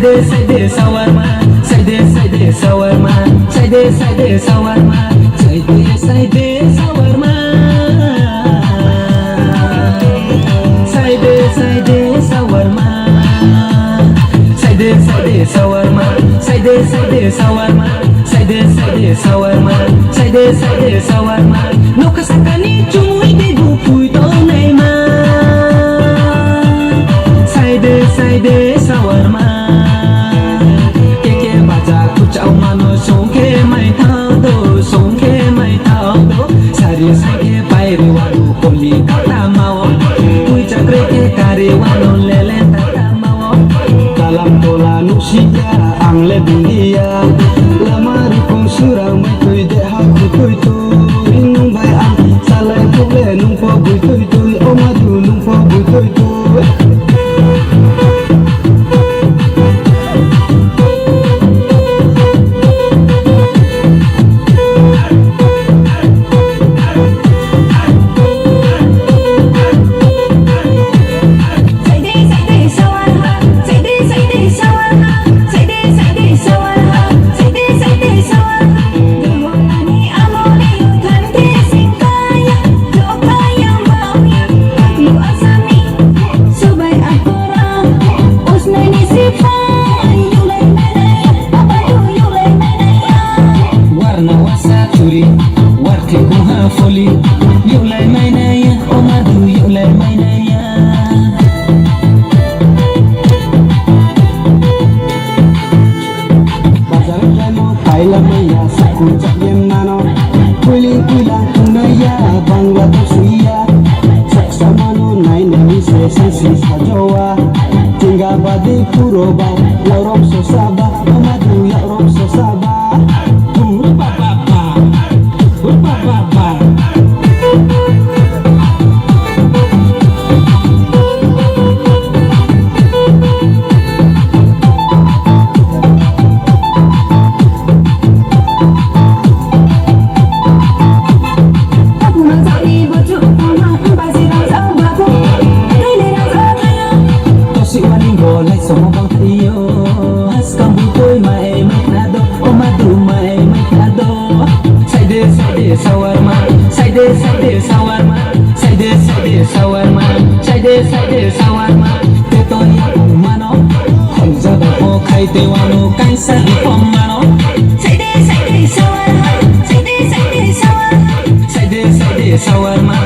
Saide shawarma, saide shawarma, saide shawarma, saide shawarma, saide shawarma, saide shawarma, saide shawarma, saide shawarma, saide shawarma. No kasakani chui de bupui to nei ma. Saide shawarma. Songke mai thao do sari sake paire walu koli kata mau kui chakre ke kare walu lele tata mau dalam tola nusia angle bindia lamari kong surang mai kui de ha kui tu nung bai ang salai pule nung po bui tu omadu nung po bui tu warti kuha foli yuk lai mai naya omadu yuk lai mai naya bazar jamo kaila maya saku jayen nano kuiling kunaya bangladesh suya saksa mano nai nai se sensi sajowa tinggal badi kuroba yorok sosaba omadu yorok sosaba Semua bang trio has kamu toy mai nado omadu mai nado saide shawarma saide shawarma saide shawarma saide shawarma teto ya mano khonja da ko khai te wano kaisa di pomano saide shawarma saide shawarma